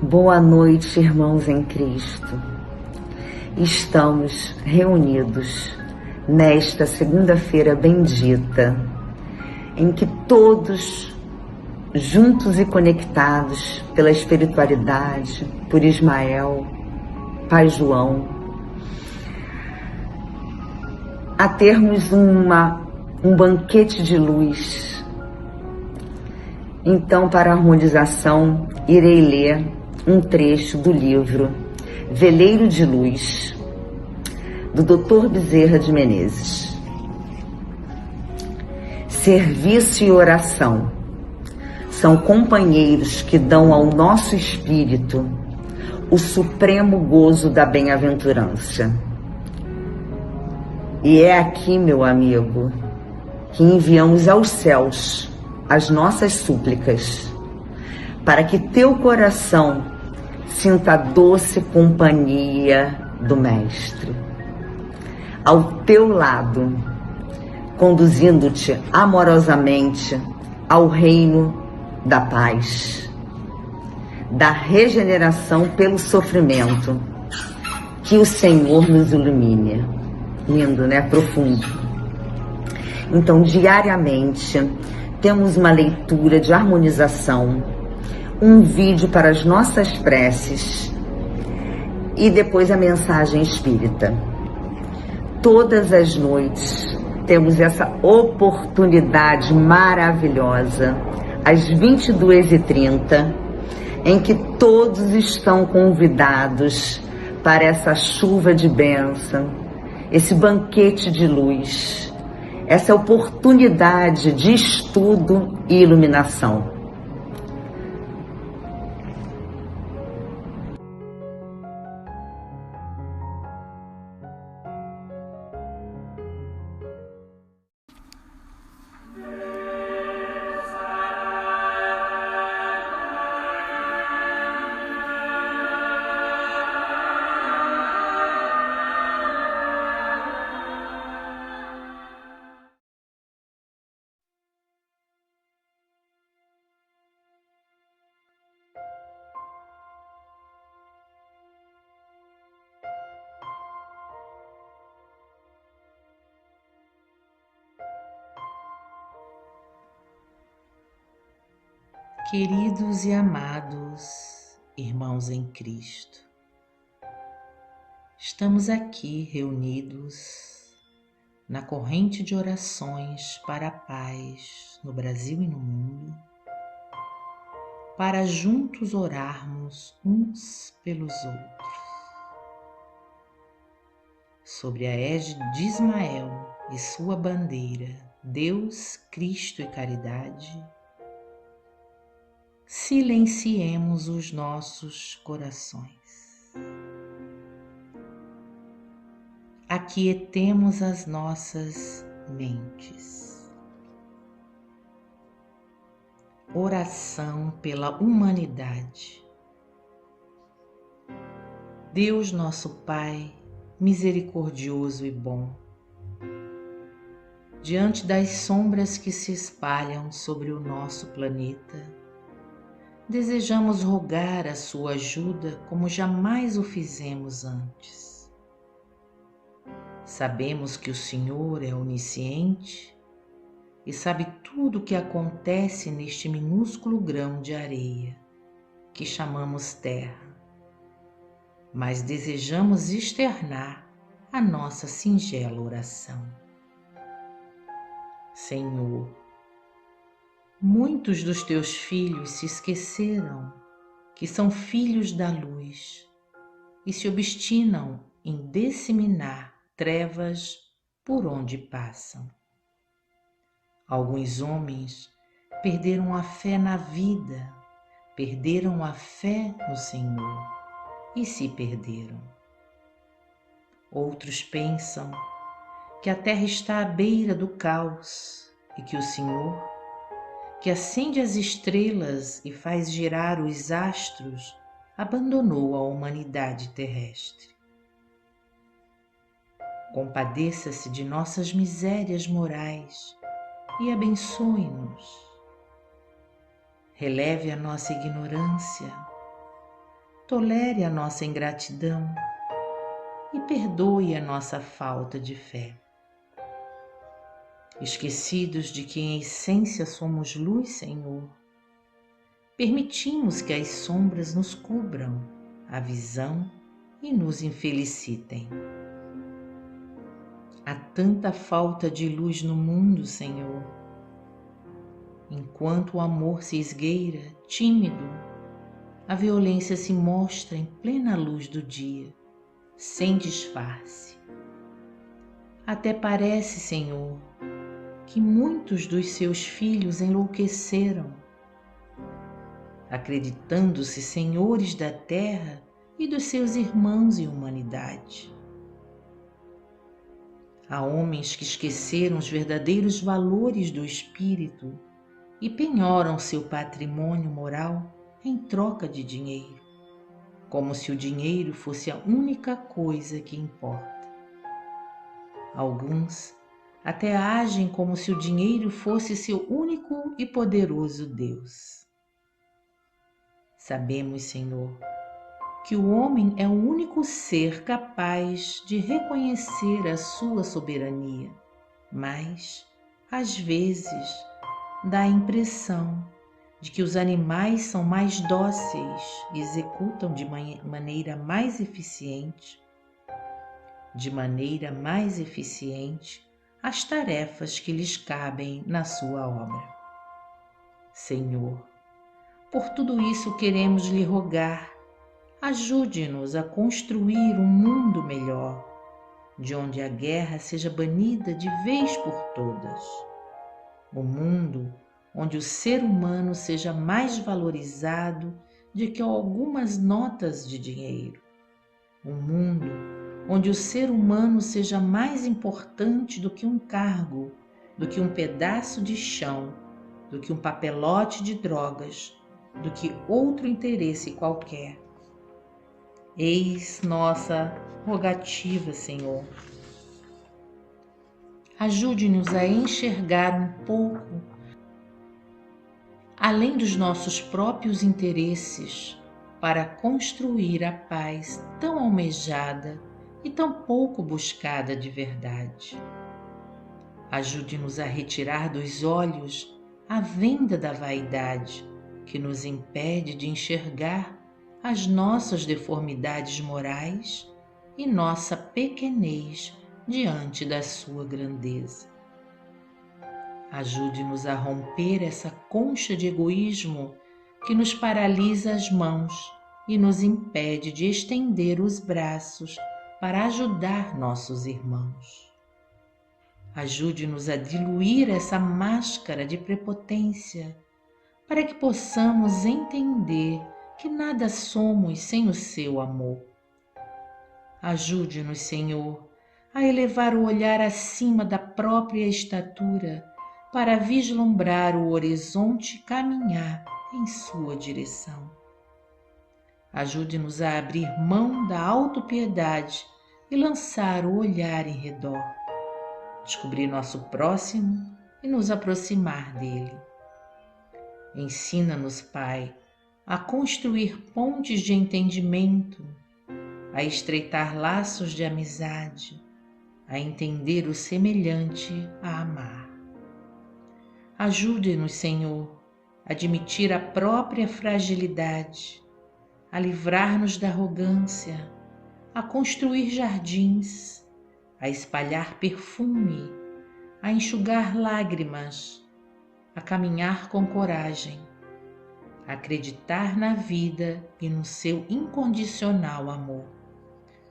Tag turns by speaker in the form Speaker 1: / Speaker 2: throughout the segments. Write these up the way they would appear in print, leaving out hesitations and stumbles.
Speaker 1: Boa noite, irmãos em Cristo. Estamos reunidos nesta segunda-feira bendita, em que todos, juntos e conectados pela espiritualidade, por Ismael, Pai João, a termos um banquete de luz. Então, para a harmonização, irei ler um trecho do livro Veleiro de Luz, do Dr. Bezerra de Menezes. Serviço e oração são companheiros que dão ao nosso espírito o supremo gozo da bem-aventurança. E é aqui, meu amigo, que enviamos aos céus as nossas súplicas, para que teu coração sinta a doce companhia do Mestre, ao teu lado, conduzindo-te amorosamente ao reino da paz, da regeneração pelo sofrimento. Que o Senhor nos ilumine. Lindo, né? Profundo. Então, diariamente, temos uma leitura de harmonização, um vídeo para as nossas preces e depois a mensagem espírita. Todas as noites temos essa oportunidade maravilhosa, às 22h30, em que todos estão convidados para essa chuva de bênção, esse banquete de luz, essa oportunidade de estudo e iluminação.
Speaker 2: Queridos e amados irmãos em Cristo, estamos aqui reunidos na corrente de orações para a paz no Brasil e no mundo, para juntos orarmos uns pelos outros. Sob a égide de Ismael e sua bandeira, Deus, Cristo e Caridade, silenciemos os nossos corações. Aquietemos as nossas mentes. Oração pela humanidade. Deus nosso Pai, misericordioso e bom, diante das sombras que se espalham sobre o nosso planeta, desejamos rogar a sua ajuda como jamais o fizemos antes. Sabemos que o Senhor é onisciente e sabe tudo o que acontece neste minúsculo grão de areia que chamamos terra, mas desejamos externar a nossa singela oração. Senhor, muitos dos teus filhos se esqueceram que são filhos da luz e se obstinam em disseminar trevas por onde passam. Alguns homens perderam a fé na vida, perderam a fé no Senhor e se perderam. Outros pensam que a terra está à beira do caos e que o Senhor, que acende as estrelas e faz girar os astros, abandonou a humanidade terrestre. Compadeça-se de nossas misérias morais e abençoe-nos. Releve a nossa ignorância, tolere a nossa ingratidão e perdoe a nossa falta de fé. Esquecidos de que em essência somos luz, Senhor, permitimos que as sombras nos cubram a visão e nos infelicitem. Há tanta falta de luz no mundo, Senhor. Enquanto o amor se esgueira, tímido, a violência se mostra em plena luz do dia, sem disfarce. Até parece, Senhor, que muitos dos seus filhos enlouqueceram, acreditando-se senhores da terra e dos seus irmãos em humanidade. Há homens que esqueceram os verdadeiros valores do espírito e penhoram seu patrimônio moral em troca de dinheiro, como se o dinheiro fosse a única coisa que importa. Alguns até agem como se o dinheiro fosse seu único e poderoso Deus. Sabemos, Senhor, que o homem é o único ser capaz de reconhecer a sua soberania, mas, às vezes, dá a impressão de que os animais são mais dóceis e executam de maneira mais eficiente as tarefas que lhes cabem na sua obra. Senhor, por tudo isso queremos lhe rogar, ajude-nos a construir um mundo melhor, de onde a guerra seja banida de vez por todas. Um mundo onde o ser humano seja mais valorizado do que algumas notas de dinheiro. Um mundo onde o ser humano seja mais importante do que um cargo, do que um pedaço de chão, do que um papelote de drogas, do que outro interesse qualquer. Eis nossa rogativa, Senhor. Ajude-nos a enxergar um pouco além dos nossos próprios interesses para construir a paz tão almejada e tão pouco buscada de verdade. Ajude-nos a retirar dos olhos a venda da vaidade que nos impede de enxergar as nossas deformidades morais e nossa pequenez diante da sua grandeza. Ajude-nos a romper essa concha de egoísmo que nos paralisa as mãos e nos impede de estender os braços para ajudar nossos irmãos. Ajude-nos a diluir essa máscara de prepotência para que possamos entender que nada somos sem o seu amor. Ajude-nos, Senhor, a elevar o olhar acima da própria estatura para vislumbrar o horizonte e caminhar em sua direção. Ajude-nos a abrir mão da autopiedade e lançar o olhar em redor, descobrir nosso próximo e nos aproximar dele. Ensina-nos, Pai, a construir pontes de entendimento, a estreitar laços de amizade, a entender o semelhante a amar. Ajude-nos, Senhor, a admitir a própria fragilidade, a livrar-nos da arrogância, a construir jardins, a espalhar perfume, a enxugar lágrimas, a caminhar com coragem, a acreditar na vida e no seu incondicional amor,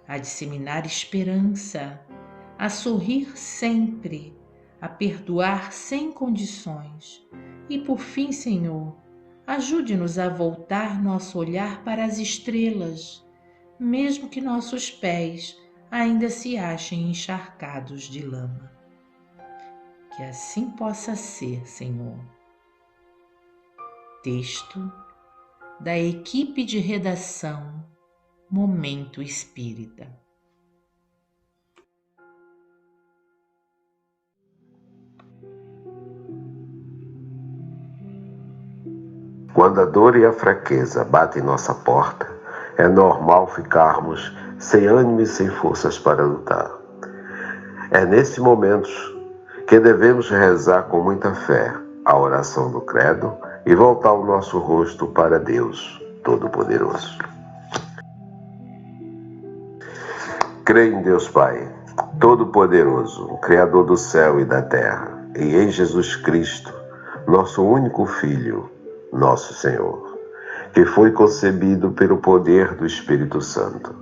Speaker 2: a disseminar esperança, a sorrir sempre, a perdoar sem condições e, por fim, Senhor, ajude-nos a voltar nosso olhar para as estrelas, mesmo que nossos pés ainda se achem encharcados de lama. Que assim possa ser, Senhor. Texto da equipe de redação Momento Espírita.
Speaker 3: Quando a dor e a fraqueza batem nossa porta É normal ficarmos sem ânimo e sem forças para lutar. É nesses momentos que devemos rezar com muita fé a oração do credo e voltar o nosso rosto para Deus Todo-Poderoso. Creio em Deus Pai, Todo-Poderoso, Criador do céu e da terra, e em Jesus Cristo, nosso único Filho, nosso Senhor, que foi concebido pelo poder do Espírito Santo,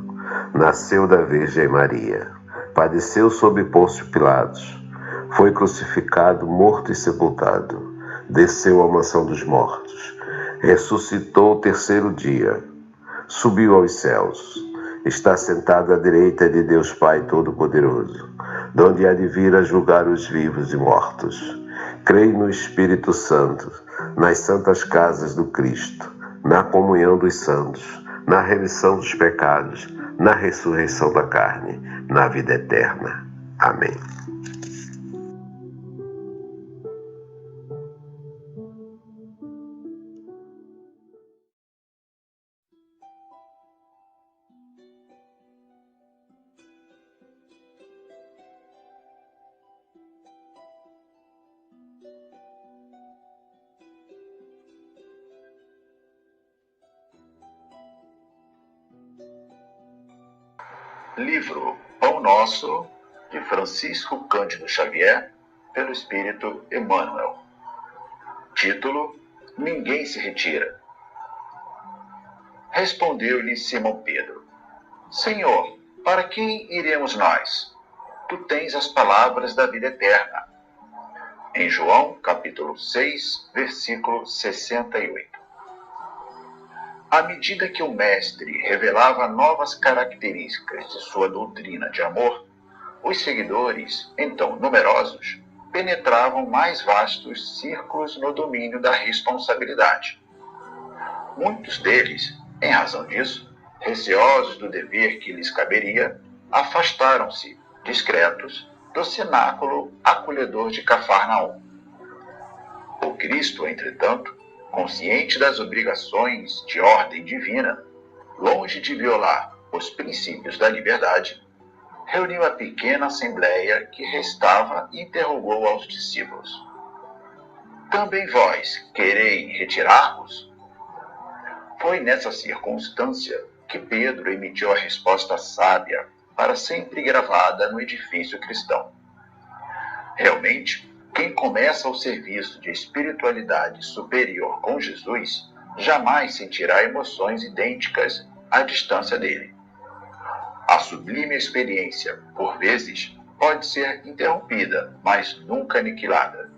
Speaker 3: nasceu da Virgem Maria, padeceu sob Pôncio Pilatos, foi crucificado, morto e sepultado, desceu à mansão dos mortos, ressuscitou o terceiro dia, subiu aos céus, está sentado à direita de Deus Pai Todo-Poderoso, donde há de vir a julgar os vivos e mortos. Creio no Espírito Santo, nas santas casas do Cristo, na comunhão dos santos, na remissão dos pecados, na ressurreição da carne, na vida eterna. Amém.
Speaker 4: Livro Pão Nosso, de Francisco Cândido Xavier, pelo Espírito Emmanuel. Título: Ninguém se retira. Respondeu-lhe Simão Pedro: Senhor, para quem iremos nós? Tu tens as palavras da vida eterna. Em João, capítulo 6, versículo 68. À medida que o Mestre revelava novas características de sua doutrina de amor, os seguidores, então numerosos, penetravam mais vastos círculos no domínio da responsabilidade. Muitos deles, em razão disso, receosos do dever que lhes caberia, afastaram-se, discretos, do cenáculo acolhedor de Cafarnaum. O Cristo, entretanto, consciente das obrigações de ordem divina, longe de violar os princípios da liberdade, reuniu a pequena assembleia que restava e interrogou aos discípulos: Também vós quereis retirar-vos? Foi nessa circunstância que Pedro emitiu a resposta sábia, para sempre gravada no edifício cristão. Realmente, quem começa o serviço de espiritualidade superior com Jesus jamais sentirá emoções idênticas à distância dele. A sublime experiência, por vezes, pode ser interrompida, mas nunca aniquilada.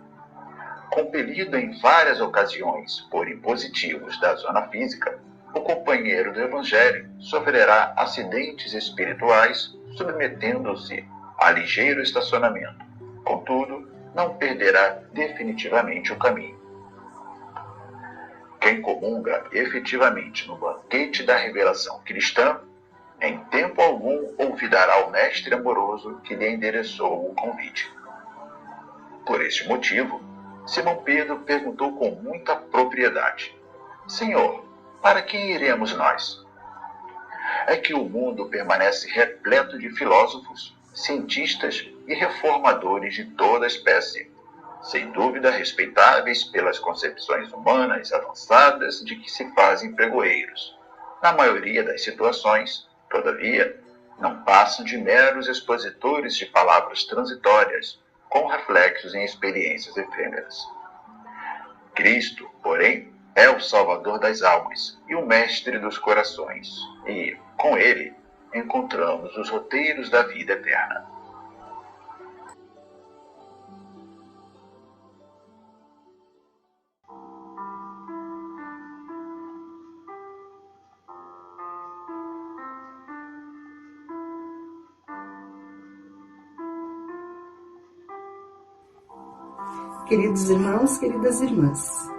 Speaker 4: Compelido em várias ocasiões por impositivos da zona física, o companheiro do Evangelho sofrerá acidentes espirituais, submetendo-se a ligeiro estacionamento. Contudo, não perderá definitivamente o caminho. Quem comunga efetivamente no banquete da revelação cristã, em tempo algum olvidará o Mestre amoroso que lhe endereçou o convite. Por este motivo, Simão Pedro perguntou com muita propriedade: Senhor, para quem iremos nós? É que o mundo permanece repleto de filósofos, cientistas e reformadores de toda espécie, sem dúvida respeitáveis pelas concepções humanas avançadas de que se fazem pregoeiros. Na maioria das situações, todavia, não passam de meros expositores de palavras transitórias, com reflexos em experiências efêmeras. Cristo, porém, é o Salvador das almas e o Mestre dos corações, e, com ele, encontramos os roteiros da vida eterna.
Speaker 5: Queridos irmãos, queridas irmãs,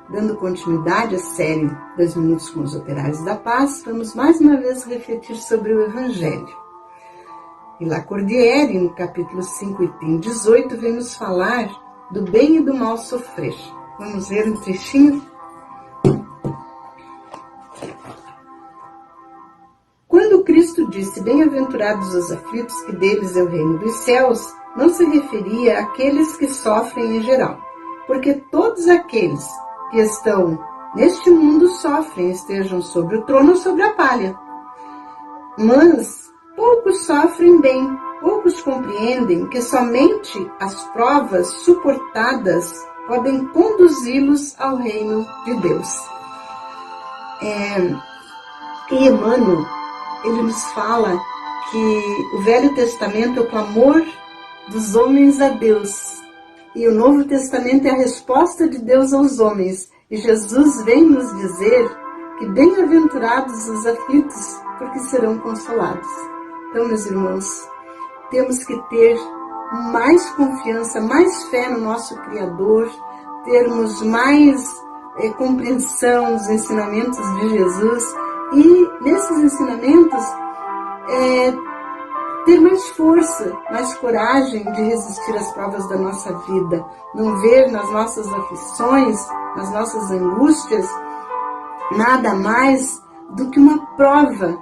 Speaker 5: dando continuidade à série 2 Minutos com os Operários da Paz, vamos mais uma vez refletir sobre o Evangelho. E Lacordaire, no capítulo 5, item 18, vem nos falar do bem e do mal sofrer. Vamos ver um trechinho? bem-aventurados os aflitos, que deles é o reino dos céus, não se referia àqueles que sofrem em geral, porque todos aqueles que estão neste mundo sofrem, estejam sobre o trono ou sobre a palha. Mas poucos sofrem bem, poucos compreendem que somente as provas suportadas podem conduzi-los ao reino de Deus. E Emmanuel, ele nos fala que o Velho Testamento é o clamor dos homens a Deus, e o Novo Testamento é a resposta de Deus aos homens. E Jesus vem nos dizer que bem-aventurados os aflitos, porque serão consolados. Então, meus irmãos, temos que ter mais confiança, mais fé no nosso Criador, termos mais compreensão dos ensinamentos de Jesus e, nesses ensinamentos, ter mais força, mais coragem de resistir às provas da nossa vida, não ver nas nossas aflições, nas nossas angústias, nada mais do que uma prova,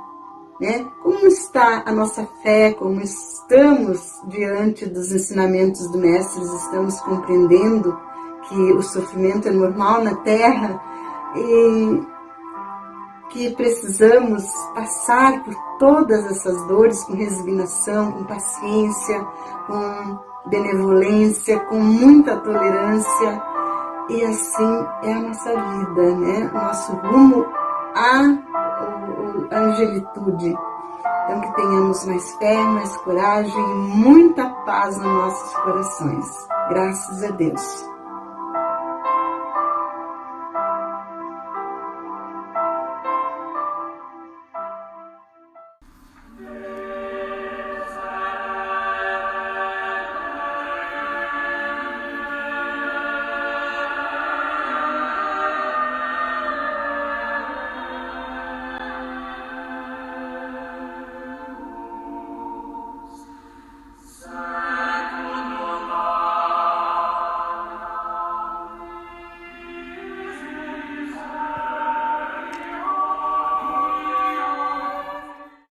Speaker 5: né? Como está a nossa fé, como estamos diante dos ensinamentos do Mestre, estamos compreendendo que o sofrimento é normal na Terra e que precisamos passar por todas essas dores com resignação, com paciência, com benevolência, com muita tolerância. E assim é a nossa vida, né? O nosso rumo à angelitude. Então, que tenhamos mais fé, mais coragem e muita paz nos nossos corações. Graças a Deus.